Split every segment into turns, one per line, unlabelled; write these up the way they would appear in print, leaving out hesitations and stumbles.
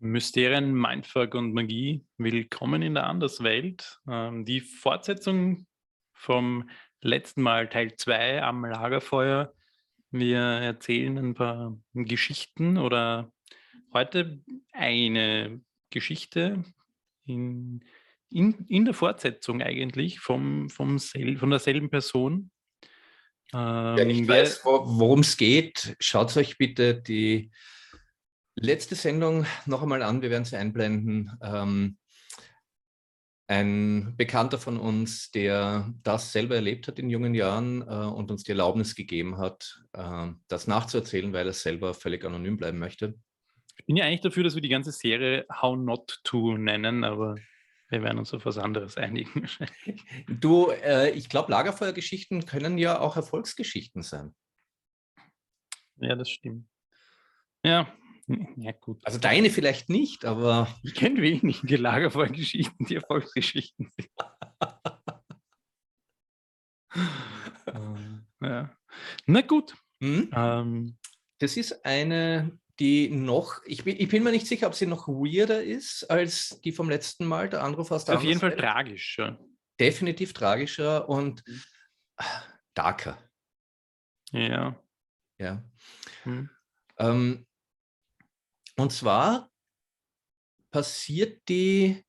Mysterien, Mindfuck und Magie. Willkommen in der Anderswelt. Die Fortsetzung vom letzten Mal, Teil 2 am Lagerfeuer. Wir erzählen ein paar Geschichten oder heute eine Geschichte in der Fortsetzung eigentlich von derselben Person.
Wer nicht weiß, worum es geht, schaut euch bitte die letzte Sendung noch einmal an. Wir werden sie einblenden. Ein Bekannter von uns, der das selber erlebt hat in jungen Jahren und uns die Erlaubnis gegeben hat, das nachzuerzählen, weil er selber völlig anonym bleiben möchte.
Ich bin ja eigentlich dafür, dass wir die ganze Serie How Not To nennen, aber wir werden uns auf was anderes einigen.
Du, ich glaube, Lagerfeuergeschichten können ja auch Erfolgsgeschichten sein.
Ja, das stimmt. Ja, gut.
Also deine vielleicht nicht, aber...
Ich kenne wenige Lagerfeuergeschichten, die Erfolgsgeschichten sind. Ja. Na gut.
Das ist eine, die noch, ich bin mir nicht sicher, ob sie noch weirder ist als die vom letzten Mal, der Anruf aus der
Auf jeden Fall
Anderswelt.
tragischer.
Definitiv tragischer und darker.
Ja.
Ja. Und zwar passiert die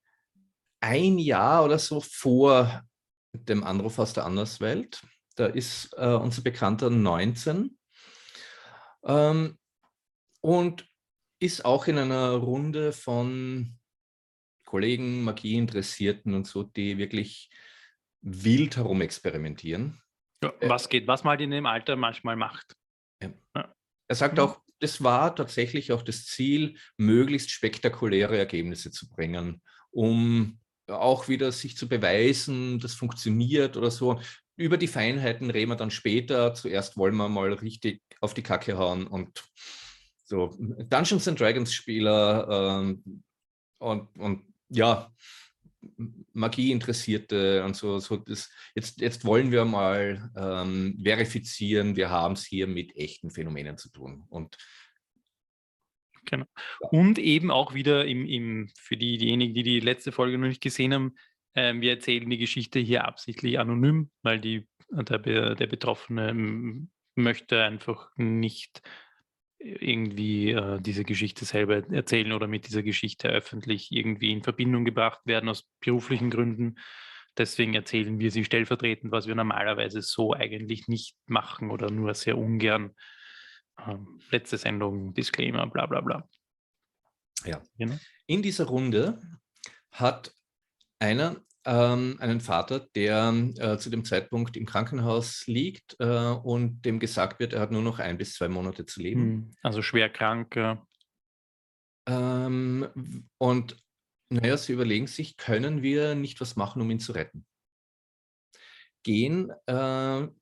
ein Jahr oder so vor dem Anruf aus der Anderswelt. Da ist unser Bekannter 19 und ist auch in einer Runde von Kollegen, Magie-Interessierten und so, die wirklich wild herumexperimentieren.
Ja, was man halt in dem Alter manchmal macht.
Ja. Er sagt auch, das war tatsächlich auch das Ziel, möglichst spektakuläre Ergebnisse zu bringen, um auch wieder sich zu beweisen, das funktioniert oder so. Über die Feinheiten reden wir dann später. Zuerst wollen wir mal richtig auf die Kacke hauen und so Dungeons and Dragons Spieler und ja, Magie-Interessierte und so das, jetzt wollen wir mal verifizieren, wir haben es hier mit echten Phänomenen zu tun. Und
genau. Ja. Und eben auch wieder für diejenigen, die letzte Folge noch nicht gesehen haben, wir erzählen die Geschichte hier absichtlich anonym, weil der Betroffene möchte einfach nicht irgendwie diese Geschichte selber erzählen oder mit dieser Geschichte öffentlich irgendwie in Verbindung gebracht werden aus beruflichen Gründen. Deswegen erzählen wir sie stellvertretend, was wir normalerweise so eigentlich nicht machen oder nur sehr ungern. Letzte Sendung, Disclaimer, bla bla bla.
Ja.
Genau.
In dieser Runde hat einer einen Vater, der zu dem Zeitpunkt im Krankenhaus liegt und dem gesagt wird, er hat nur noch 1 bis 2 Monate zu leben.
Also schwer krank.
Und naja, sie überlegen sich, können wir nicht was machen, um ihn zu retten? Gehen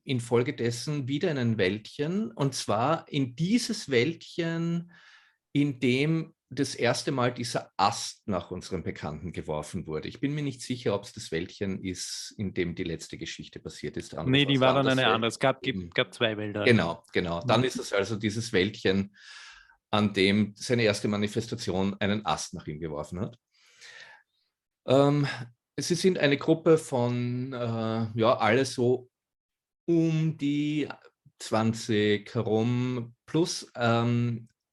infolgedessen wieder in ein Wäldchen, und zwar in dieses Wäldchen, in dem das erste Mal dieser Ast nach unserem Bekannten geworfen wurde. Ich bin mir nicht sicher, ob es das Wäldchen ist, in dem die letzte Geschichte passiert ist.
Nee, die war dann eine andere. Es gab 2 Wälder.
Genau. Dann ist es also dieses Wäldchen, an dem seine erste Manifestation einen Ast nach ihm geworfen hat. Sie sind eine Gruppe von, alle so um die 20 herum, plus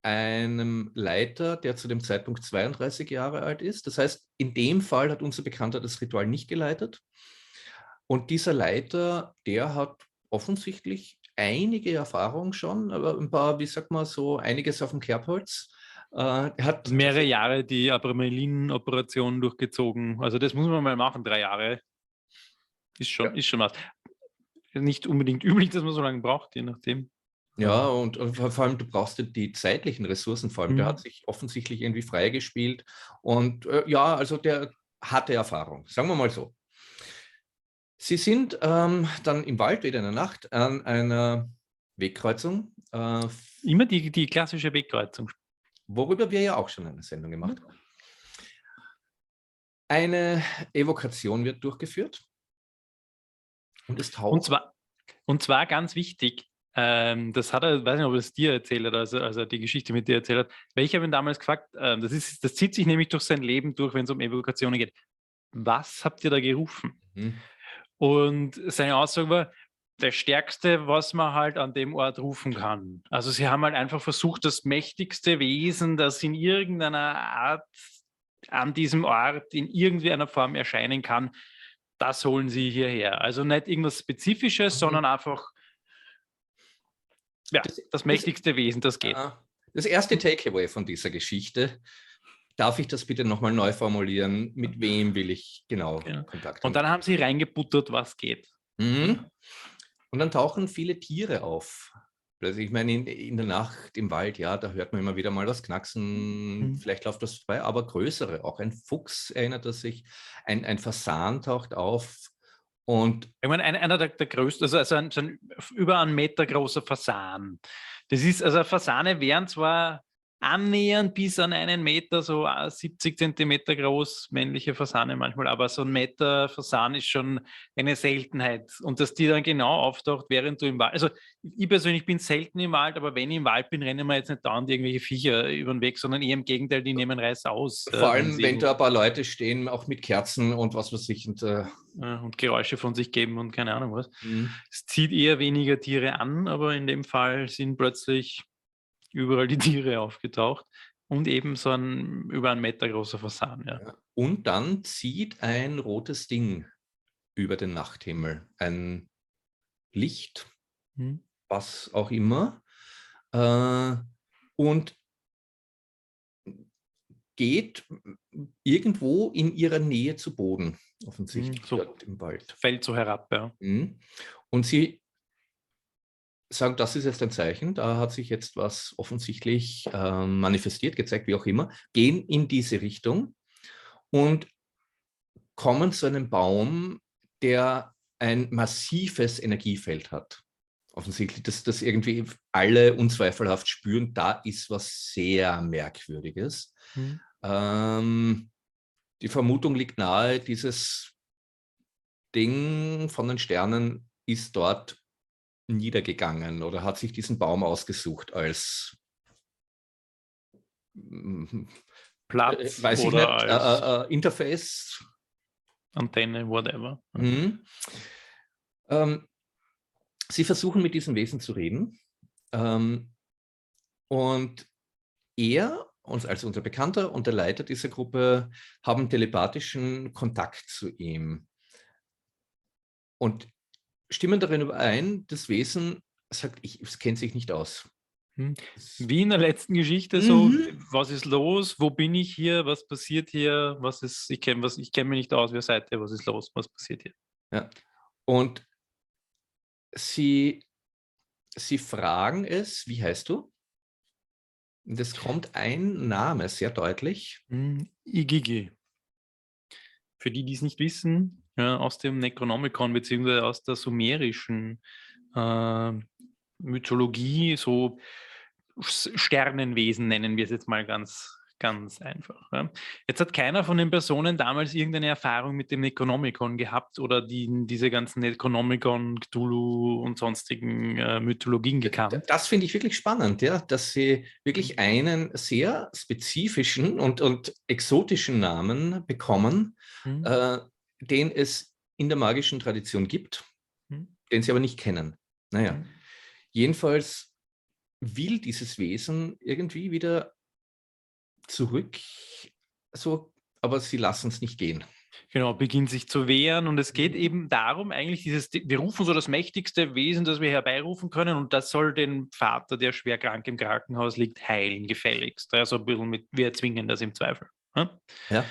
einem Leiter, der zu dem Zeitpunkt 32 Jahre alt ist. Das heißt, in dem Fall hat unser Bekannter das Ritual nicht geleitet. Und dieser Leiter, der hat offensichtlich einige Erfahrungen schon, aber ein paar, wie sagt man so, einiges auf dem Kerbholz.
Er hat mehrere Jahre die Abramelin-Operation durchgezogen. Also das muss man mal machen, 3 Jahre. Ist schon was. Nicht unbedingt üblich, dass man so lange braucht, je nachdem.
Ja, und vor allem, du brauchst die zeitlichen Ressourcen, vor allem, der hat sich offensichtlich irgendwie freigespielt und also der hatte Erfahrung, sagen wir mal so. Sie sind dann im Wald wieder in der Nacht an einer Wegkreuzung.
Immer die klassische Wegkreuzung.
Worüber wir ja auch schon eine Sendung gemacht haben. Eine Evokation wird durchgeführt. Und es taucht.
Und zwar ganz wichtig, Das hat er, weiß nicht, ob er es dir erzählt hat, also die Geschichte mit dir erzählt hat, weil ich habe ihn damals gefragt, das zieht sich nämlich durch sein Leben durch, wenn es um Evakuationen geht. Was habt ihr da gerufen?
Mhm.
Und seine Aussage war, das Stärkste, was man halt an dem Ort rufen kann. Also sie haben halt einfach versucht, das mächtigste Wesen, das in irgendeiner Art an diesem Ort in irgendeiner Form erscheinen kann, das holen sie hierher. Also nicht irgendwas Spezifisches, sondern einfach das mächtigste Wesen, das geht.
Das erste Takeaway von dieser Geschichte, darf ich das bitte nochmal neu formulieren? Mit wem will ich genau Kontakt haben?
Und dann haben sie reingebuttert, was geht.
Mhm. Und dann tauchen viele Tiere auf. Also ich meine, in der Nacht im Wald, ja, da hört man immer wieder mal was knacksen, vielleicht läuft das vorbei, aber größere, auch ein Fuchs erinnert er sich, ein Fasan taucht auf. Und
ich meine, einer der größten, also ein über 1 Meter großer Fasan. Das ist, also Fasane wären zwar annähernd bis an 1 Meter, so 70 Zentimeter groß, männliche Fasane manchmal, aber so 1 Meter Fasan ist schon eine Seltenheit. Und dass die dann genau auftaucht, während du im Wald, also ich persönlich bin selten im Wald, aber wenn ich im Wald bin, rennen wir jetzt nicht dauernd irgendwelche Viecher über den Weg, sondern eher im Gegenteil, die nehmen Reiß aus.
Vor allem, wenn da ein paar Leute stehen, auch mit Kerzen und was weiß ich.
Und Geräusche von sich geben und keine Ahnung was. Es zieht eher weniger Tiere an, aber in dem Fall sind plötzlich überall die Tiere aufgetaucht und eben so ein über 1 Meter großer Fasan. Ja.
Und dann zieht ein rotes Ding über den Nachthimmel, ein Licht, was auch immer, und geht irgendwo in ihrer Nähe zu Boden, offensichtlich
so
dort im Wald.
Fällt so herab, ja.
Und sie sagen, das ist jetzt ein Zeichen, da hat sich jetzt was offensichtlich manifestiert, gezeigt, wie auch immer, gehen in diese Richtung und kommen zu einem Baum, der ein massives Energiefeld hat. Offensichtlich, dass das irgendwie alle unzweifelhaft spüren, da ist was sehr Merkwürdiges. Die Vermutung liegt nahe, dieses Ding von den Sternen ist dort niedergegangen oder hat sich diesen Baum ausgesucht als
Platz
weiß ich
oder
nicht,
als
Interface.
Antenne, whatever.
Sie versuchen mit diesem Wesen zu reden und er, also unser Bekannter und der Leiter dieser Gruppe, haben telepathischen Kontakt zu ihm und stimmen darin überein, das Wesen sagt, es kennt sich nicht aus.
Wie in der letzten Geschichte, so, was ist los, wo bin ich hier, was passiert hier, ich kenne mich nicht aus, wer seid ihr, was ist los, was passiert hier?
Ja. Und sie fragen es, wie heißt du? Und es kommt ein Name sehr deutlich.
Igigi. Für die es nicht wissen, aus dem Necronomicon beziehungsweise aus der sumerischen Mythologie, so Sternenwesen nennen wir es jetzt mal ganz, ganz einfach. Ja. Jetzt hat keiner von den Personen damals irgendeine Erfahrung mit dem Necronomicon gehabt oder diese ganzen Necronomicon, Cthulhu und sonstigen Mythologien gekannt.
Das finde ich wirklich spannend, ja, dass sie wirklich einen sehr spezifischen und exotischen Namen bekommen, den es in der magischen Tradition gibt, den sie aber nicht kennen. Naja, jedenfalls will dieses Wesen irgendwie wieder zurück, so, aber sie lassen es nicht gehen.
Genau, beginnt sich zu wehren und es geht eben darum, eigentlich wir rufen so das mächtigste Wesen, das wir herbeirufen können und das soll den Vater, der schwer krank im Krankenhaus liegt, heilen, gefälligst. Also ein bisschen wir erzwingen das im Zweifel.
Ja.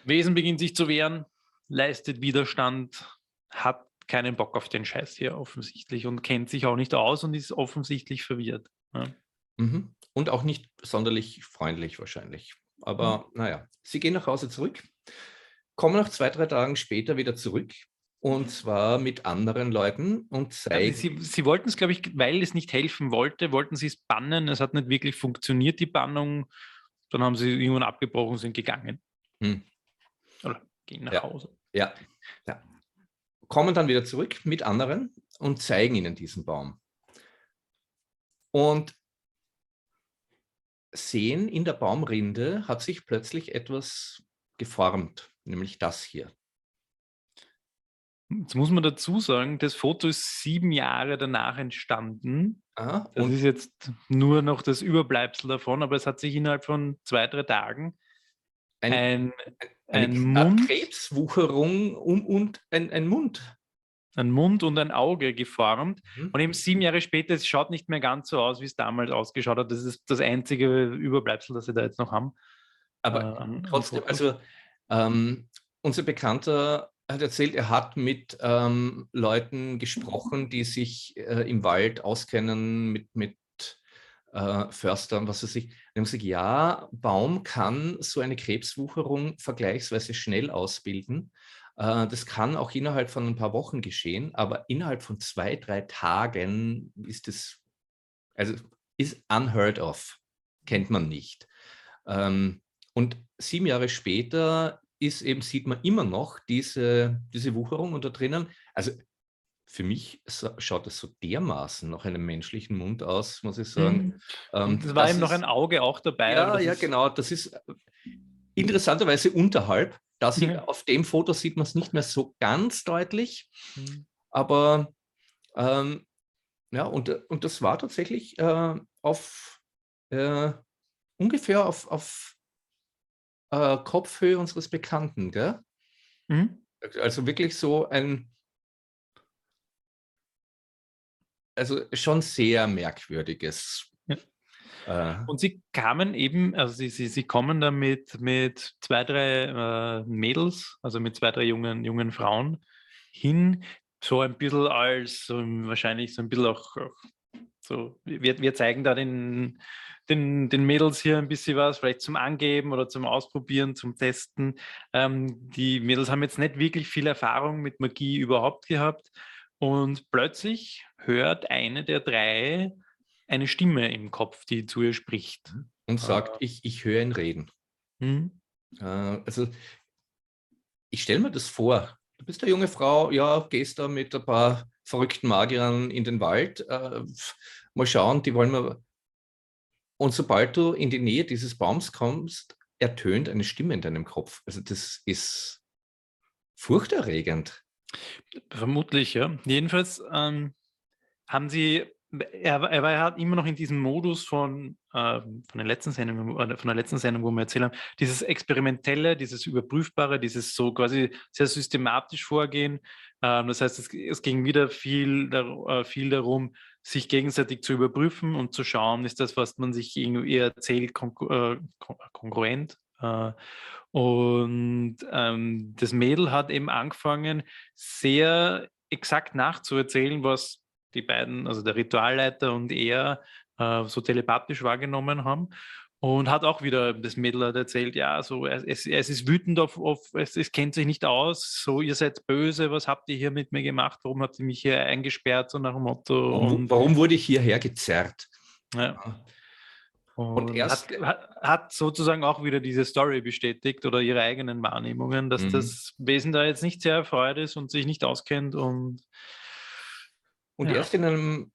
Wesen beginnt sich zu wehren, leistet Widerstand, hat keinen Bock auf den Scheiß hier offensichtlich und kennt sich auch nicht aus und ist offensichtlich verwirrt. Ja.
Und auch nicht sonderlich freundlich wahrscheinlich. Aber naja, sie gehen nach Hause zurück, kommen nach 2, 3 Tagen später wieder zurück und zwar mit anderen Leuten und zeigen...
Sie wollten es, glaube ich, weil es nicht helfen wollte, wollten sie es bannen. Es hat nicht wirklich funktioniert, die Bannung. Dann haben sie irgendwann abgebrochen, sind gegangen. Oder gehen nach Hause.
Ja. Kommen dann wieder zurück mit anderen und zeigen ihnen diesen Baum. und sehen, in der Baumrinde hat sich plötzlich etwas geformt, nämlich das hier.
Jetzt muss man dazu sagen, das Foto ist 7 Jahre danach entstanden.
Ah,
Das
und
ist jetzt nur noch das Überbleibsel davon, aber es hat sich innerhalb von 2, 3 Tagen
ein, eine
ein Mund,
Krebswucherung und ein Mund.
ein Mund und ein Auge geformt.
Mhm.
Und eben 7 Jahre später, es schaut nicht mehr ganz so aus, wie es damals ausgeschaut hat. Das ist das einzige Überbleibsel, das sie da jetzt noch haben.
Aber
An
trotzdem,
Fotos.
also unser Bekannter hat erzählt, er hat mit Leuten gesprochen, die sich im Wald auskennen, mit Förstern, was weiß ich. Die haben gesagt, ja, Baum kann so eine Krebswucherung vergleichsweise schnell ausbilden. Das kann auch innerhalb von ein paar Wochen geschehen, aber innerhalb von 2, 3 Tagen ist es, also ist unheard of, kennt man nicht. Und 7 Jahre später sieht man immer noch diese Wucherung und da drinnen, also für mich schaut das so dermaßen nach einem menschlichen Mund aus, muss ich sagen.
Und es war
Das
eben noch
ist,
ein Auge auch dabei, aber
ja,
das
ja,
ist
genau, das ist interessanterweise unterhalb.
ja.
Auf dem Foto sieht man es nicht mehr so ganz deutlich,
Mhm.
aber ja, und das war tatsächlich auf ungefähr auf Kopfhöhe unseres Bekannten, gell?
Mhm.
Also wirklich so also schon sehr merkwürdiges.
Ja.
Äh,
Und sie kamen eben, also sie kommen da mit 2, 3 Mädels, also mit 2, 3 jungen Frauen hin, so ein bisschen als wahrscheinlich so ein bisschen auch so, wir zeigen da den Mädels hier ein bisschen was, vielleicht zum Angeben oder zum Ausprobieren, zum Testen. Die Mädels haben jetzt nicht wirklich viel Erfahrung mit Magie überhaupt gehabt und plötzlich hört eine der 3 eine Stimme im Kopf, die zu ihr spricht.
und sagt, ich höre ihn reden.
Hm?
Also ich stelle mir das vor. Du bist eine junge Frau, ja, gehst da mit ein paar verrückten Magiern in den Wald. Mal schauen, die wollen wir. Und sobald du in die Nähe dieses Baums kommst, ertönt eine Stimme in deinem Kopf. Also das ist furchterregend.
Vermutlich, ja. Jedenfalls haben sie, er hat immer noch in diesem Modus von der letzten Sendung, wo wir erzählt haben, dieses Experimentelle, dieses Überprüfbare, dieses so quasi sehr systematisch Vorgehen. Das heißt, es ging wieder viel darum, sich gegenseitig zu überprüfen und zu schauen, ist das, was man sich irgendwie erzählt, kongruent. Und das Mädel hat eben angefangen, sehr exakt nachzuerzählen, was die beiden, also der Ritualleiter und er, so telepathisch wahrgenommen haben. Und hat auch wieder, das Mädel hat erzählt, ja, so es ist wütend es kennt sich nicht aus, so ihr seid böse, was habt ihr hier mit mir gemacht, warum habt ihr mich hier eingesperrt, so nach dem Motto. Und
Warum wurde ich hierher gezerrt?
ja.
Und
Und
erst,
hat sozusagen auch wieder diese Story bestätigt oder ihre eigenen Wahrnehmungen, dass das Wesen da jetzt nicht sehr erfreut ist und sich nicht auskennt. Und ja.
erst in einem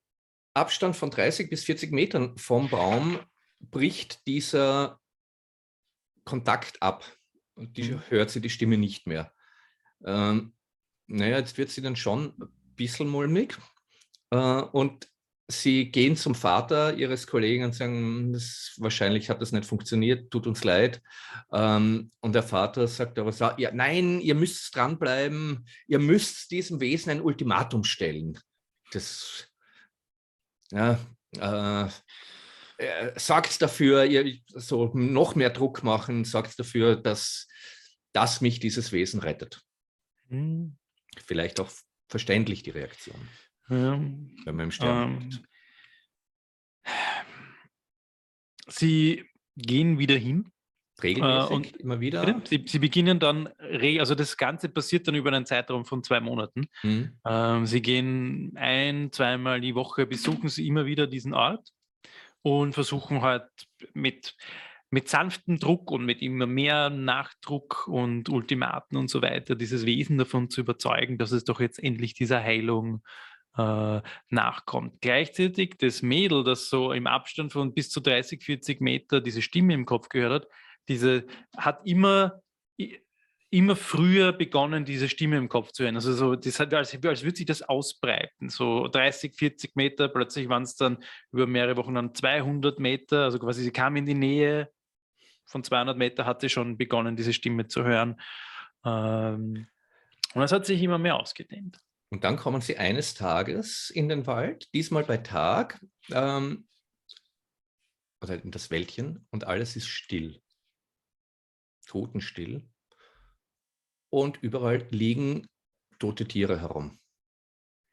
Abstand von 30 bis 40 Metern vom Baum bricht dieser Kontakt ab. Und hört sie die Stimme nicht mehr. Naja, jetzt wird sie dann schon ein bisschen mulmig. Und sie gehen zum Vater ihres Kollegen und sagen, wahrscheinlich hat das nicht funktioniert, tut uns leid. Und der Vater sagt aber so, ja, nein, ihr müsst dranbleiben, ihr müsst diesem Wesen ein Ultimatum stellen. Das, ja, sagt dafür, ihr so noch mehr Druck machen, sagt dafür, dass mich dieses Wesen rettet.
Hm.
Vielleicht auch verständlich die Reaktion,
Ja.
wenn man im Sterben liegt.
Sie gehen wieder hin.
Regelmäßig,
Und
immer wieder.
Sie beginnen dann, also das Ganze passiert dann über einen Zeitraum von 2 Monaten. Sie gehen 1-, 2-mal die Woche, besuchen sie immer wieder diesen Ort und versuchen halt mit sanftem Druck und mit immer mehr Nachdruck und Ultimaten und so weiter dieses Wesen davon zu überzeugen, dass es doch jetzt endlich dieser Heilung nachkommt. Gleichzeitig das Mädel, das so im Abstand von bis zu 30, 40 Meter diese Stimme im Kopf gehört hat, hat immer früher begonnen, diese Stimme im Kopf zu hören. Also so, das hat, als würde sich das ausbreiten. So 30, 40 Meter, plötzlich waren es dann über mehrere Wochen dann 200 Meter, also quasi sie kam in die Nähe von 200 Meter, hat sie schon begonnen, diese Stimme zu hören. Und das hat sich immer mehr ausgedehnt.
Und dann kommen sie eines Tages in den Wald, diesmal bei Tag, oder in das Wäldchen, und alles ist still. Totenstill. Und überall liegen tote Tiere herum.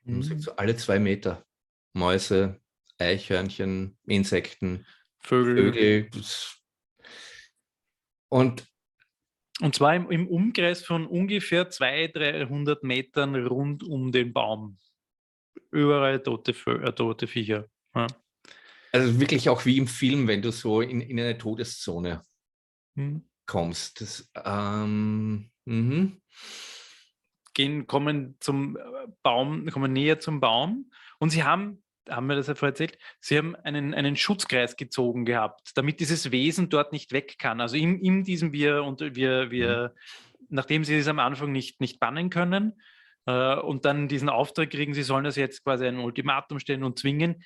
Man sieht so alle 2 Meter Mäuse, Eichhörnchen, Insekten, Vögel. Und
zwar im Umkreis von ungefähr 200, 300 Metern rund um den Baum. Überall tote Viecher. Ja.
Also wirklich auch wie im Film, wenn du so in eine Todeszone kommst.
Kommen näher zum Baum und sie haben wir das ja vorher erzählt, sie haben einen Schutzkreis gezogen gehabt, damit dieses Wesen dort nicht weg kann. Also in diesem nachdem sie es am Anfang nicht bannen können und dann diesen Auftrag kriegen, sie sollen das jetzt quasi ein Ultimatum stellen und zwingen,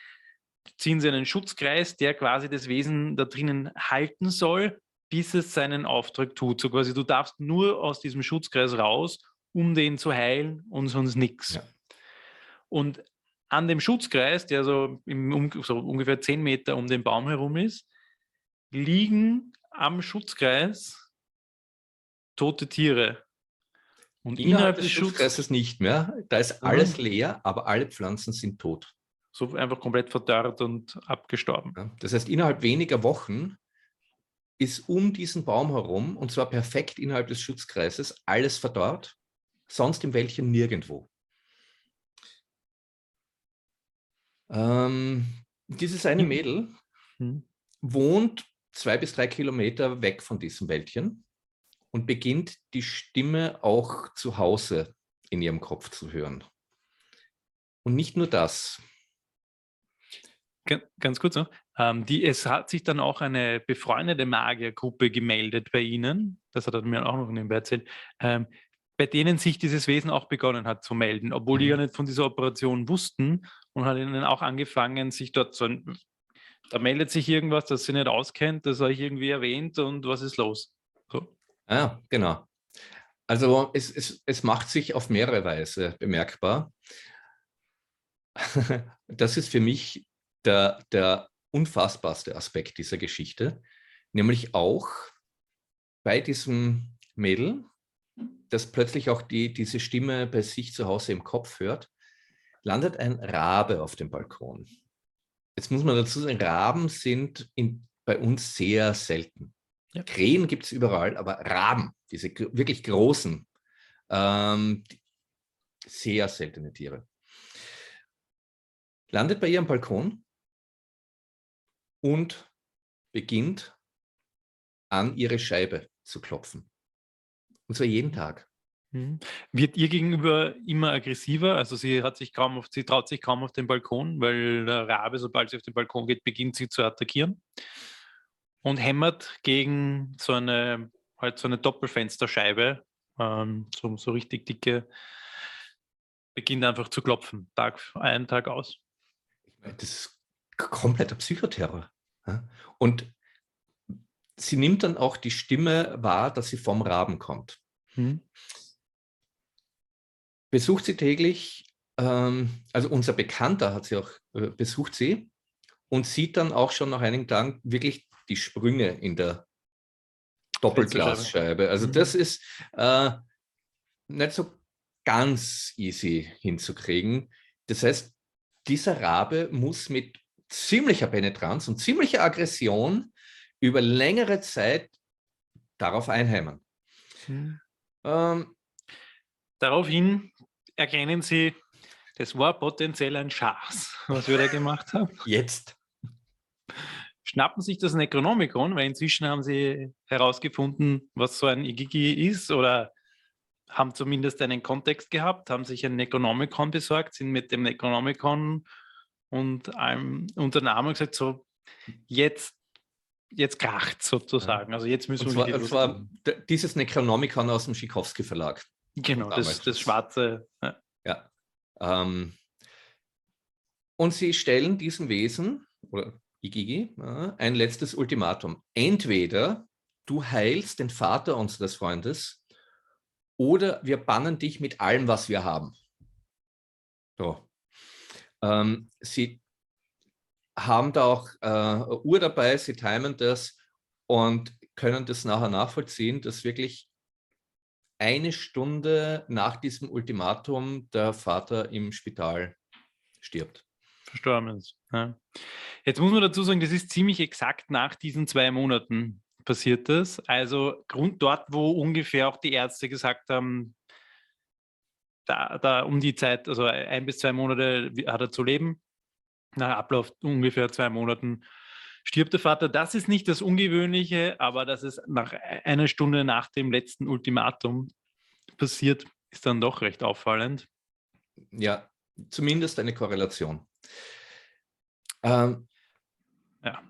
ziehen sie einen Schutzkreis, der quasi das Wesen da drinnen halten soll, bis es seinen Auftrag tut. So quasi, du darfst nur aus diesem Schutzkreis raus, um den zu heilen und sonst nichts.
Ja.
Und an dem Schutzkreis, der so ungefähr 10 Meter um den Baum herum ist, liegen am Schutzkreis tote Tiere. Und innerhalb des
Schutzkreises nicht mehr. Da ist alles leer, aber alle Pflanzen sind tot.
So einfach komplett verdorrt und abgestorben.
Ja, das heißt, innerhalb weniger Wochen ist um diesen Baum herum, und zwar perfekt innerhalb des Schutzkreises, alles verdorrt, sonst im Wäldchen nirgendwo. Dieses eine Mädel wohnt 2 bis 3 Kilometer weg von diesem Wäldchen und beginnt die Stimme auch zu Hause in ihrem Kopf zu hören. Und nicht nur das.
Ganz kurz noch. Es hat sich dann auch eine befreundete Magiergruppe gemeldet bei Ihnen, das hat er mir auch noch nebenbei erzählt, bei denen sich dieses Wesen auch begonnen hat zu melden, obwohl die ja nicht von dieser Operation wussten, und hat ihnen auch angefangen, sich dort da meldet sich irgendwas, das sie nicht auskennt, das habe ich irgendwie erwähnt und was ist los? So.
Ja, genau. Also es macht sich auf mehrere Weise bemerkbar. Das ist für mich der unfassbarste Aspekt dieser Geschichte, nämlich auch bei diesem Mädel, das plötzlich auch diese Stimme bei sich zu Hause im Kopf hört, landet ein Rabe auf dem Balkon. Jetzt muss man dazu sagen, Raben sind bei uns sehr selten. Ja. Krähen gibt es überall, aber Raben, diese wirklich großen, sehr seltene Tiere, landet bei ihrem Balkon und beginnt an ihre Scheibe zu klopfen. Und zwar jeden Tag.
Wird ihr gegenüber immer aggressiver? Also sie traut sich kaum auf den Balkon, weil der Rabe, sobald sie auf den Balkon geht, beginnt sie zu attackieren und hämmert gegen so eine Doppelfensterscheibe, so richtig dicke, beginnt einfach zu klopfen, Tag ein, Tag aus.
Das ist kompletter Psychoterror. Und sie nimmt dann auch die Stimme wahr, dass sie vom Raben kommt. Besucht sie täglich, also unser Bekannter hat sie auch besucht sie und sieht dann auch schon nach einigen Tagen wirklich die Sprünge in der Doppelglasscheibe. Also das ist nicht so ganz easy hinzukriegen. Das heißt, dieser Rabe muss mit ziemlicher Penetranz und ziemlicher Aggression über längere Zeit darauf einheimen.
Daraufhin erkennen Sie, das war potenziell ein Schatz, was wir da gemacht haben.
Jetzt.
Schnappen sich das Necronomicon, weil inzwischen haben Sie herausgefunden, was so ein Igigi ist, oder haben zumindest einen Kontext gehabt, haben sich ein Necronomicon besorgt, sind mit dem Necronomicon und allem unter den Arm und gesagt, so, jetzt kracht sozusagen.
Ja.
Also jetzt müssen
Und
wir wirklich
zwar
loslegen.
dieses Necronomicon aus dem Schikowski Verlag von
Genau, das
damals.
schwarze. Ja.
Ja. Und sie stellen diesem Wesen, oder Igigi, ein letztes Ultimatum. Entweder du heilst den Vater unseres Freundes oder wir bannen dich mit allem, was wir haben. So. Sie haben da auch Uhr dabei, sie timen das und können das nachher nachvollziehen, dass wirklich eine Stunde nach diesem Ultimatum der Vater im Spital stirbt.
Verstorben ist. Ja. Jetzt muss man dazu sagen, das ist ziemlich exakt nach diesen 2 Monaten passiert das. Also dort, wo ungefähr auch die Ärzte gesagt haben, da um die Zeit, also 1 bis 2 Monate hat er zu leben. Nach Ablauf ungefähr 2 Monaten stirbt der Vater. Das ist nicht das Ungewöhnliche, aber dass es nach einer Stunde nach dem letzten Ultimatum passiert, ist dann doch recht auffallend.
Ja, zumindest eine Korrelation.
Ja,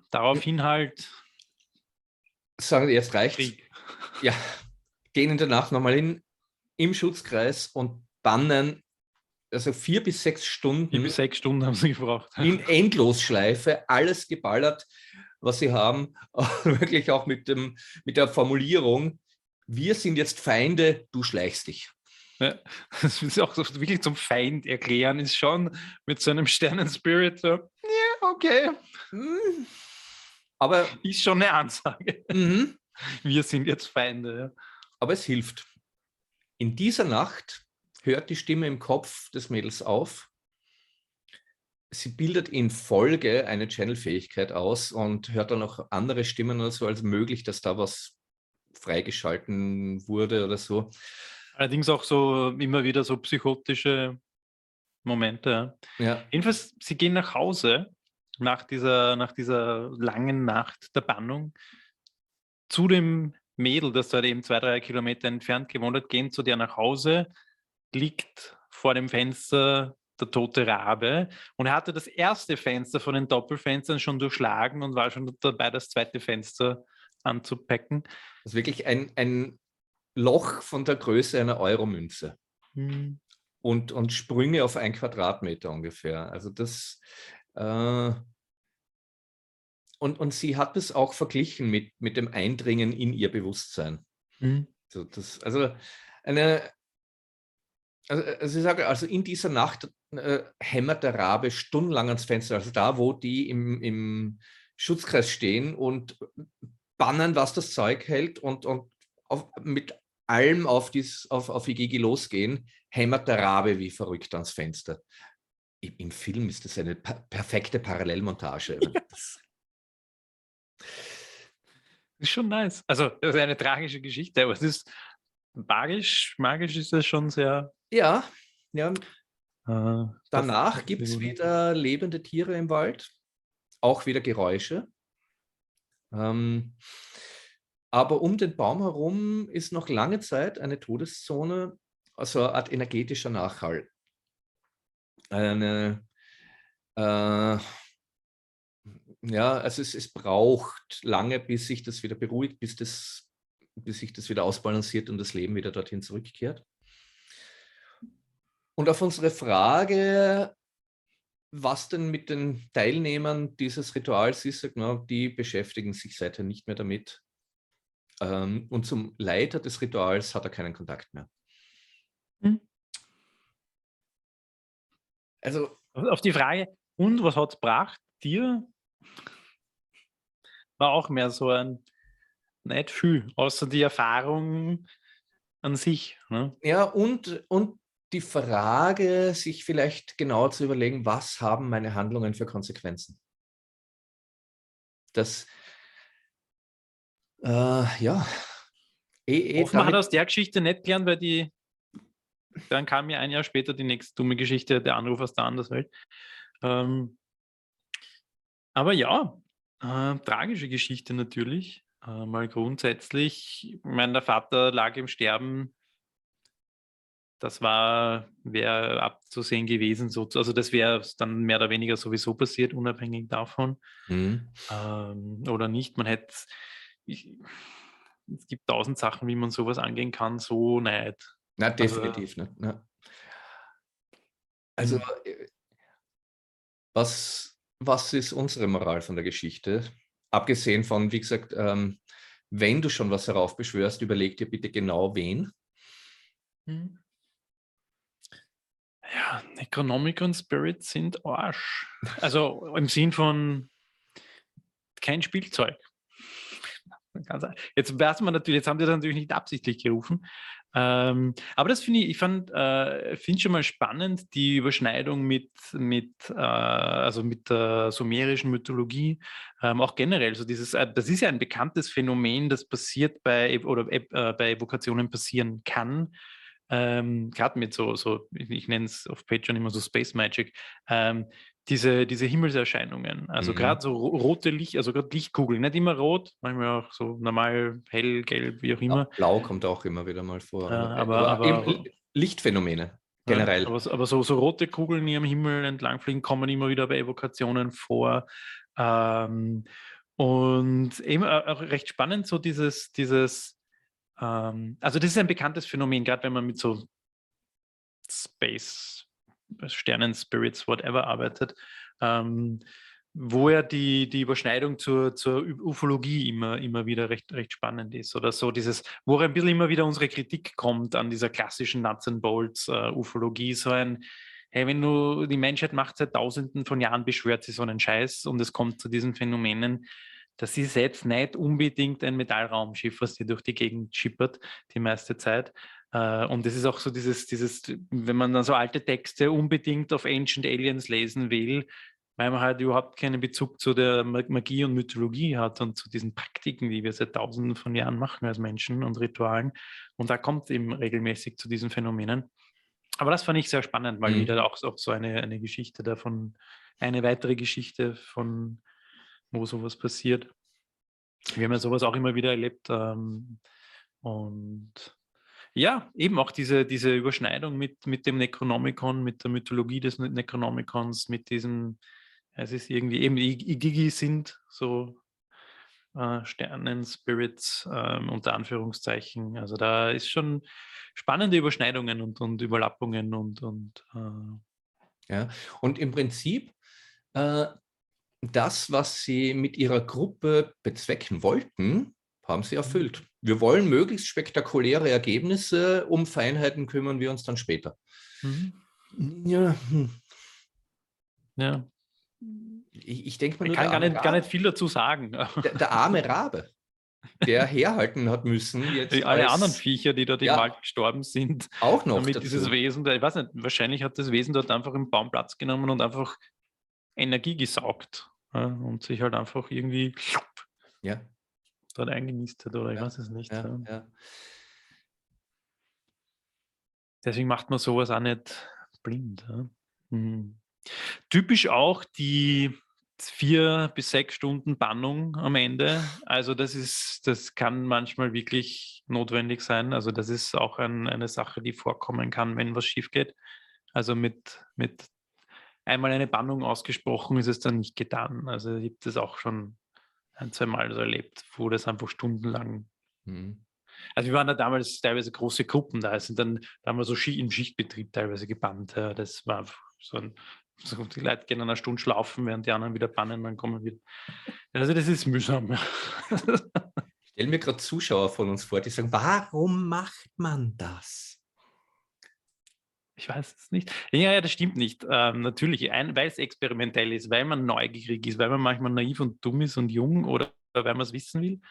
daraufhin halt
Sagen, jetzt reicht's.
Krieg.
Ja, gehen in der Nacht nochmal hin, im Schutzkreis und bannen, also 4 bis 6 Stunden
4 bis 6 Stunden haben sie gebraucht.
in Endlosschleife, alles geballert, was sie haben, wirklich auch mit der Formulierung, wir sind jetzt Feinde, du schleichst dich.
Ja, das ist auch so wirklich zum Feind erklären, ist schon mit so einem Sternenspirit so, ja, okay,
Aber,
ist schon eine Ansage. Wir sind jetzt Feinde. Ja.
aber es hilft. In dieser Nacht hört die Stimme im Kopf des Mädels auf. Sie bildet in Folge eine Channel-Fähigkeit aus und hört dann auch andere Stimmen oder so, als möglich, dass da was freigeschalten wurde oder so.
Allerdings auch so immer wieder so psychotische Momente.
Ja.
Jedenfalls, sie gehen nach Hause nach dieser langen Nacht der Bannung zu dem Mädel, das dort eben 2, 3 Kilometer entfernt gewohnt hat, gehen zu der nach Hause, liegt vor dem Fenster der tote Rabe und er hatte das erste Fenster von den Doppelfenstern schon durchschlagen und war schon dabei, das zweite Fenster anzupacken.
Das ist wirklich ein Loch von der Größe einer Euromünze. Und Sprünge auf 1 Quadratmeter ungefähr. Also das und sie hat es auch verglichen mit dem Eindringen in ihr Bewusstsein. Also ich sage, also in dieser Nacht hämmert der Rabe stundenlang ans Fenster, also da, wo die im Schutzkreis stehen und bannen, was das Zeug hält und mit allem auf Igigi losgehen, hämmert der Rabe wie verrückt ans Fenster. Im Film ist das eine perfekte Parallelmontage. Das
ist schon nice. Also, das ist eine tragische Geschichte, aber es ist magisch ist es schon sehr.
Ja. Danach gibt es wieder lebende Tiere im Wald, auch wieder Geräusche. Aber um den Baum herum ist noch lange Zeit eine Todeszone, also eine Art energetischer Nachhall. Also es braucht lange, bis sich das wieder beruhigt, bis sich das wieder ausbalanciert und das Leben wieder dorthin zurückkehrt. Und auf unsere Frage, was denn mit den Teilnehmern dieses Rituals ist, sagt man, die beschäftigen sich seither nicht mehr damit. Und zum Leiter des Rituals hat er keinen Kontakt mehr. Also
auf die Frage, und was hat es gebracht dir? War auch mehr so ein nicht viel, außer die Erfahrung an sich. Ne?
Ja, und die Frage, sich vielleicht genau zu überlegen, was haben meine Handlungen für Konsequenzen? Das, ja.
Offenbar hat er aus der Geschichte nicht gelernt, weil dann kam mir 1 Jahr später die nächste dumme Geschichte, der Anruf aus der Anderswelt. Aber ja, tragische Geschichte natürlich. Mal grundsätzlich, ich meine, der Vater lag im Sterben, das wäre abzusehen gewesen. Also das wäre dann mehr oder weniger sowieso passiert, unabhängig davon.
Mhm.
Oder nicht. Es gibt 1000 Sachen, wie man sowas angehen kann, so nicht.
Na,
Also,
definitiv nicht. Ne? Also, was ist unsere Moral von der Geschichte? Abgesehen von, wie gesagt, wenn du schon was heraufbeschwörst, überleg dir bitte genau wen.
ja, Necronomicon Spirits sind Arsch. Also im Sinn von kein Spielzeug. Jetzt weiß man natürlich, jetzt haben die das natürlich nicht absichtlich gerufen. Aber das finde ich finde schon mal spannend, die Überschneidung also mit der sumerischen Mythologie, auch generell. So das ist ja ein bekanntes Phänomen, das passiert bei Evokationen passieren kann. Gerade mit ich nenne es auf Patreon immer so Space Magic, diese Himmelserscheinungen, also gerade so rote Licht, also gerade Lichtkugeln, nicht immer rot, manchmal auch so normal hell, gelb, wie auch immer.
Blau kommt auch immer wieder mal vor. Aber
Aber
eben Lichtphänomene
ja,
generell.
aber so rote Kugeln, die am Himmel entlangfliegen, kommen immer wieder bei Evokationen vor. Und eben auch recht spannend, so also das ist ein bekanntes Phänomen, gerade wenn man mit so Space, Sternen, Spirits, whatever arbeitet, wo ja die Überschneidung zur Ufologie immer wieder recht spannend ist. Oder so wo ein bisschen immer wieder unsere Kritik kommt an dieser klassischen Nuts and Bolts Ufologie, hey, die Menschheit macht seit Tausenden von Jahren, beschwört sie so einen Scheiß und es kommt zu diesen Phänomenen. Das ist jetzt nicht unbedingt ein Metallraumschiff, was hier durch die Gegend schippert, die meiste Zeit. Und das ist auch so wenn man dann so alte Texte unbedingt auf Ancient Aliens lesen will, weil man halt überhaupt keinen Bezug zu der Magie und Mythologie hat und zu diesen Praktiken, die wir seit Tausenden von Jahren machen als Menschen und Ritualen. Und da kommt es eben regelmäßig zu diesen Phänomenen. Aber das fand ich sehr spannend, mal wieder auch so eine Geschichte davon, eine weitere Geschichte von, wo sowas passiert. Wir haben ja sowas auch immer wieder erlebt. Und ja, eben auch diese Überschneidung mit dem Necronomicon, mit der Mythologie des Necronomicons, es ist irgendwie eben Igigi sind so Sternen, Spirits, unter Anführungszeichen. Also da ist schon spannende Überschneidungen und Überlappungen
Ja. Und im Prinzip das, was sie mit ihrer Gruppe bezwecken wollten, haben sie erfüllt. Wir wollen möglichst spektakuläre Ergebnisse, um Feinheiten kümmern wir uns dann später. Ja.
Ja.
Ich denke mal
Ich
nur,
kann gar nicht viel dazu sagen.
der arme Rabe, der herhalten hat müssen, jetzt
alle anderen Viecher, die dort im Wald gestorben sind,
auch noch
damit
dazu.
dieses Wesen, ich weiß nicht, wahrscheinlich hat das Wesen dort einfach im Baum Platz genommen und einfach Energie gesaugt und sich halt einfach irgendwie dort eingenistet oder ich weiß es nicht.
Ja.
Deswegen macht man sowas auch nicht blind. Typisch auch die 4 bis 6 Stunden Bannung am Ende. Also das kann manchmal wirklich notwendig sein. Also das ist auch eine Sache, die vorkommen kann, wenn was schief geht. Also mit einmal eine Bannung ausgesprochen, ist es dann nicht getan. Also ich habe das auch schon 1-2 Mal so erlebt, wo das einfach stundenlang. Also wir waren da damals teilweise große Gruppen, da haben wir so im Schichtbetrieb teilweise gebannt. Ja. Das war die Leute gehen eine Stunde schlafen, während die anderen wieder bannen, dann kommen wir wieder. Also das ist mühsam.
Ich stelle mir gerade Zuschauer von uns vor, die sagen, warum macht man das?
Ich weiß es nicht. Ja, das stimmt nicht. Natürlich, weil es experimentell ist, weil man neugierig ist, weil man manchmal naiv und dumm ist und jung oder weil man es wissen will.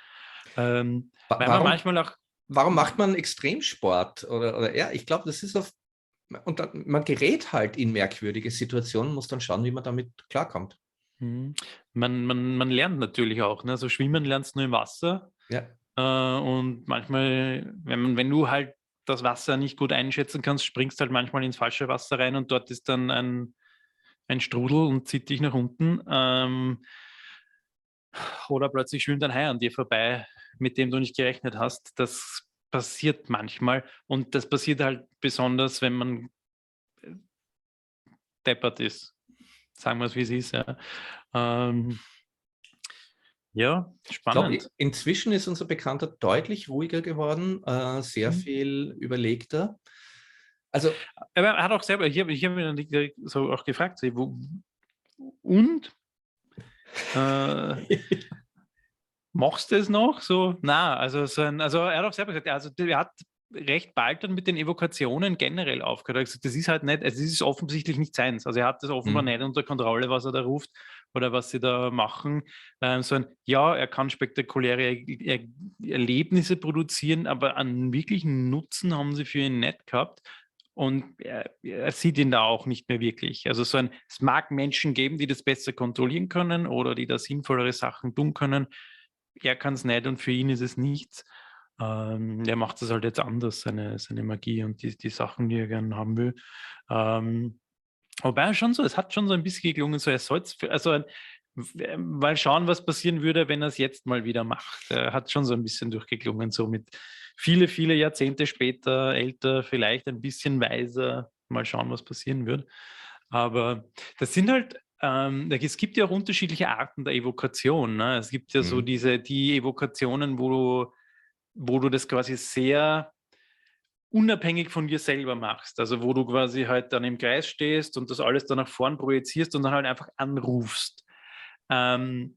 Weil man manchmal auch.
Warum macht man Extremsport? Oder ja, ich glaube, das ist und dann, man gerät halt in merkwürdige Situationen, muss dann schauen, wie man damit klarkommt.
Man lernt natürlich auch. Ne? So schwimmen lernst du nur im Wasser.
Ja.
Und manchmal, wenn du halt das Wasser nicht gut einschätzen kannst, springst halt manchmal ins falsche Wasser rein und dort ist dann ein Strudel und zieht dich nach unten. Oder plötzlich schwimmt ein Hai an dir vorbei, mit dem du nicht gerechnet hast. Das passiert manchmal und das passiert halt besonders, wenn man deppert ist. Sagen wir es, wie es ist. Ja, ja
Ich glaube,
spannend.
inzwischen ist unser Bekannter deutlich ruhiger geworden, sehr viel überlegter. Also,
Aber er hat auch selber, ich hab ihn dann so auch gefragt, so, und machst du es noch? So, na, also er hat auch selber gesagt, also er hat recht bald dann mit den Evokationen generell aufgehört. Er hat gesagt, das ist halt nicht, also das ist offensichtlich nicht seins. Also er hat das offenbar nicht unter Kontrolle, was er da ruft oder was sie da machen. Sondern ja, er kann spektakuläre Erlebnisse produzieren, aber einen wirklichen Nutzen haben sie für ihn nicht gehabt. Und er sieht ihn da auch nicht mehr wirklich. Also es mag Menschen geben, die das besser kontrollieren können oder die da sinnvollere Sachen tun können. Er kann es nicht und für ihn ist es nichts. Er macht das halt jetzt anders, seine Magie und die Sachen, die er gerne haben will. Wobei schon so, es hat schon so ein bisschen geklungen, so er soll mal schauen, was passieren würde, wenn er es jetzt mal wieder macht. Er hat schon so ein bisschen durchgeklungen, so mit viele, viele Jahrzehnte später, älter, vielleicht ein bisschen weiser, mal schauen, was passieren wird. Aber das sind halt, es gibt ja auch unterschiedliche Arten der Evokation. Ne? Es gibt ja so die Evokationen, wo du das quasi sehr unabhängig von dir selber machst. Also wo du quasi halt dann im Kreis stehst und das alles dann nach vorn projizierst und dann halt einfach anrufst. Und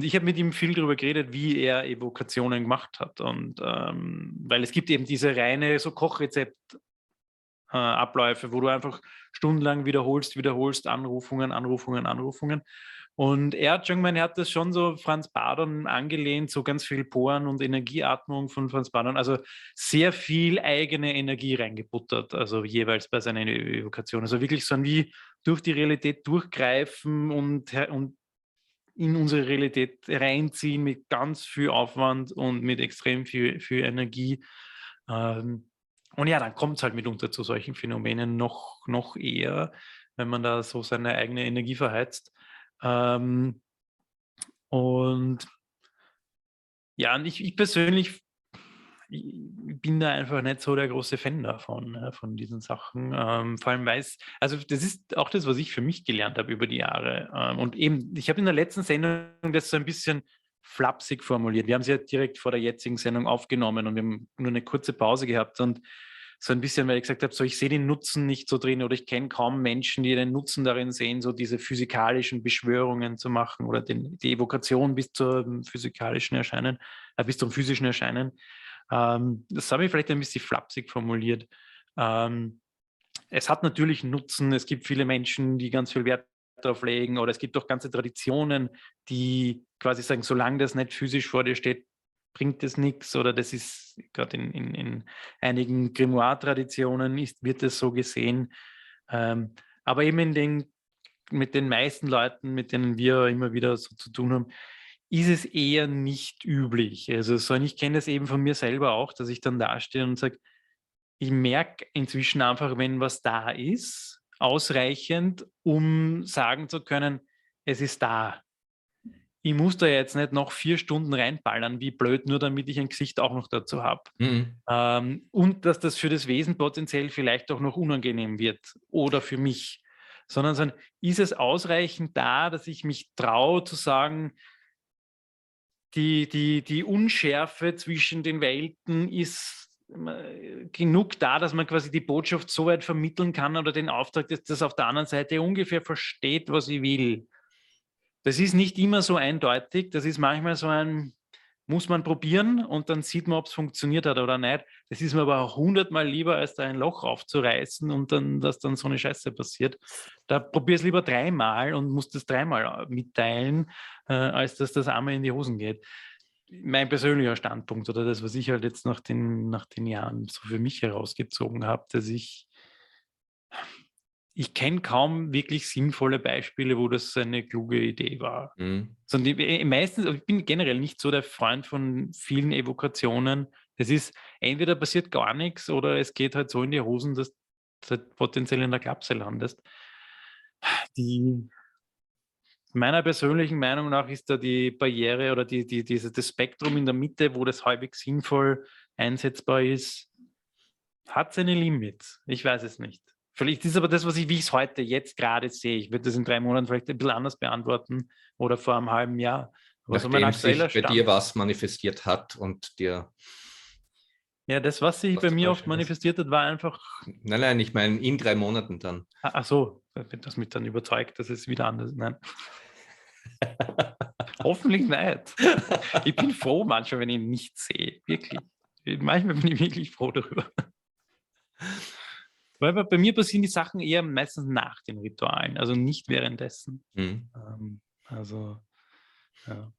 ich habe mit ihm viel darüber geredet, wie er Evokationen gemacht hat. Und weil es gibt eben diese reine so Kochrezept-Abläufe, wo du einfach stundenlang wiederholst, Anrufungen. Und er hat schon gemeint, er hat das schon so Franz Bardon angelehnt, so ganz viel Poren und Energieatmung von Franz Bardon, also sehr viel eigene Energie reingebuttert, also jeweils bei seiner Evokation. Also wirklich so ein wie durch die Realität durchgreifen und in unsere Realität reinziehen mit ganz viel Aufwand und mit extrem viel Energie. Und ja, dann kommt es halt mitunter zu solchen Phänomenen noch eher, wenn man da so seine eigene Energie verheizt. Und ja, und ich persönlich bin da einfach nicht so der große Fan davon, von diesen Sachen. Vor allem also das ist auch das, was ich für mich gelernt habe über die Jahre. Und eben, ich habe in der letzten Sendung das so ein bisschen flapsig formuliert. Wir haben sie ja direkt vor der jetzigen Sendung aufgenommen und wir haben nur eine kurze Pause gehabt und so ein bisschen, weil ich gesagt habe, so ich sehe den Nutzen nicht so drin oder ich kenne kaum Menschen, die den Nutzen darin sehen, so diese physikalischen Beschwörungen zu machen oder die Evokation bis zum physikalischen Erscheinen, bis zum physischen Erscheinen. Das habe ich vielleicht ein bisschen flapsig formuliert. Es hat natürlich einen Nutzen. Es gibt viele Menschen, die ganz viel Wert darauf legen, oder es gibt auch ganze Traditionen, die quasi sagen, solange das nicht physisch vor dir steht, bringt es nichts, oder das ist gerade in einigen Grimoire-Traditionen wird es so gesehen. Aber eben mit den meisten Leuten, mit denen wir immer wieder so zu tun haben, ist es eher nicht üblich. Also ich kenne das eben von mir selber auch, dass ich dann dastehe und sage, ich merke inzwischen einfach, wenn was da ist, ausreichend, um sagen zu können, es ist da. Ich muss da jetzt nicht noch 4 Stunden reinballern, wie blöd, nur damit ich ein Gesicht auch noch dazu habe. Und dass das für das Wesen potenziell vielleicht auch noch unangenehm wird oder für mich. Sondern ist es ausreichend da, dass ich mich traue zu sagen, die Unschärfe zwischen den Welten ist genug da, dass man quasi die Botschaft so weit vermitteln kann oder den Auftrag, dass das auf der anderen Seite ungefähr versteht, was ich will. Das ist nicht immer so eindeutig. Das ist manchmal so muss man probieren und dann sieht man, ob es funktioniert hat oder nicht. Das ist mir aber auch 100-mal lieber, als da ein Loch aufzureißen und dann, dass dann so eine Scheiße passiert. Da probiere es lieber 3-mal und muss das 3-mal mitteilen, als dass das einmal in die Hosen geht. Mein persönlicher Standpunkt oder das, was ich halt jetzt nach den Jahren so für mich herausgezogen habe, dass ich kenne kaum wirklich sinnvolle Beispiele, wo das eine kluge Idee war. Meistens, ich bin generell nicht so der Freund von vielen Evokationen. Es ist, entweder passiert gar nichts oder es geht halt so in die Hosen, dass du halt potenziell in der Klapse landest. Meiner persönlichen Meinung nach ist da die Barriere oder das Spektrum in der Mitte, wo das halbwegs sinnvoll einsetzbar ist, hat seine Limits. Ich weiß es nicht. Vielleicht ist aber das, wie ich es heute jetzt gerade sehe. Ich würde das in 3 Monaten vielleicht ein bisschen anders beantworten oder vor einem halben Jahr. Aber so mein
Nachdem
aktueller
sich bei
Stand.
dir was manifestiert hat und dir.
Ja, das, was sich
Was
bei
du
mir oft
vorstellen hast.
manifestiert hat, war einfach.
Nein, ich meine in 3 Monaten dann.
Ach so, wenn das mich dann überzeugt, dass es wieder anders ist. Nein. Hoffentlich nicht. Ich bin froh manchmal, wenn ich ihn nicht sehe. Wirklich. Manchmal bin ich wirklich froh darüber. Weil bei mir passieren die Sachen eher meistens nach den Ritualen, also nicht währenddessen. Also, ja.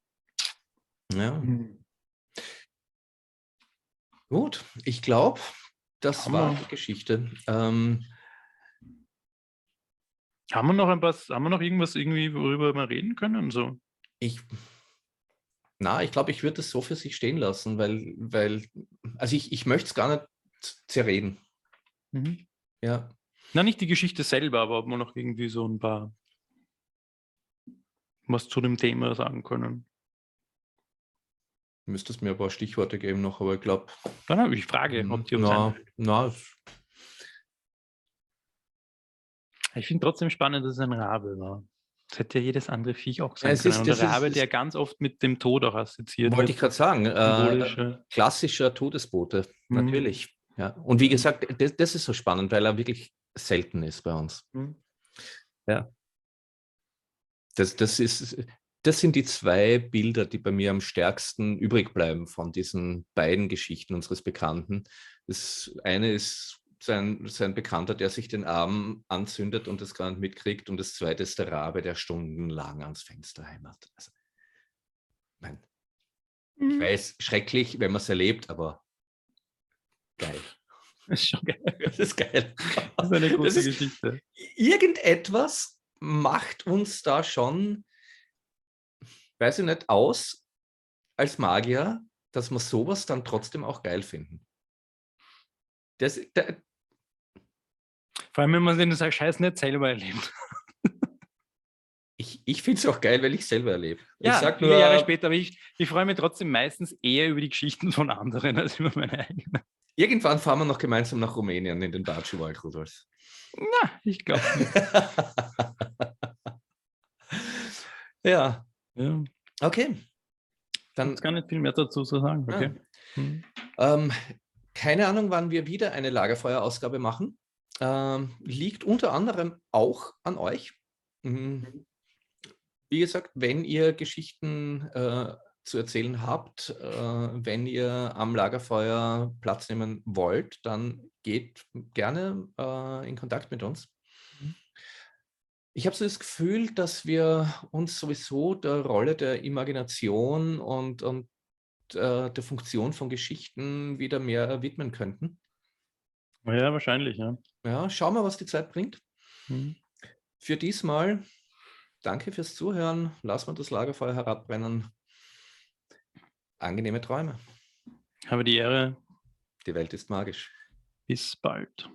Ja. Gut, ich glaube, das war die Geschichte.
Haben wir noch irgendwas irgendwie, worüber wir reden können? So?
Ich glaube, ich würde es so für sich stehen lassen, weil also ich möchte es gar nicht zerreden.
Mhm.
Ja.
Na, nicht die Geschichte selber, aber ob wir noch irgendwie so ein paar was zu dem Thema sagen können.
Du müsstest mir ein paar Stichworte geben noch, aber ich glaube.
Ich frage, ob dir was einfällt. Ich finde trotzdem spannend, dass es ein Rabe war. Das hätte ja jedes andere Viech auch sein können. Und der Rabe, der ganz oft mit dem Tod auch assoziiert wird.
Wollte ich gerade sagen. Klassischer Todesbote, natürlich. Ja. Und wie gesagt, das ist so spannend, weil er wirklich selten ist bei uns. Ja. Das sind die 2 Bilder, die bei mir am stärksten übrig bleiben von diesen beiden Geschichten unseres Bekannten. Das eine ist sein Bekannter, der sich den Arm anzündet und das gar nicht mitkriegt. Und das zweite ist der Rabe, der stundenlang ans Fenster heimert. Also, ich weiß, schrecklich, wenn man es erlebt, aber geil.
Das ist schon geil.
Das ist geil.
Das ist eine gute Geschichte.
Irgendetwas macht uns da schon, weiß ich nicht, aus als Magier, dass wir sowas dann trotzdem auch geil finden.
Vor allem, wenn man den Scheiß nicht selber erlebt.
Ich finde es auch geil, weil ich es selber erlebe.
Ja,
ich sag
viele Jahre später, aber ich freue mich trotzdem meistens eher über die Geschichten von anderen als über meine eigenen.
Irgendwann fahren wir noch gemeinsam nach Rumänien in den Baci-Wald, Rudolf.
Na, ich glaube nicht.
Ja. Okay.
Dann kann nicht viel mehr dazu zu sagen. Okay.
Keine Ahnung, wann wir wieder eine Lagerfeuer-Ausgabe machen. Liegt unter anderem auch an euch. Wie gesagt, wenn ihr Geschichten zu erzählen habt, wenn ihr am Lagerfeuer Platz nehmen wollt, dann geht gerne in Kontakt mit uns. Ich habe so das Gefühl, dass wir uns sowieso der Rolle der Imagination und der Funktion von Geschichten wieder mehr widmen könnten.
Ja, wahrscheinlich, ja.
Ja, schauen wir, was die Zeit bringt. Für diesmal danke fürs Zuhören. Lassen wir das Lagerfeuer herabbrennen. Angenehme Träume.
Habe die Ehre.
Die Welt ist magisch.
Bis bald.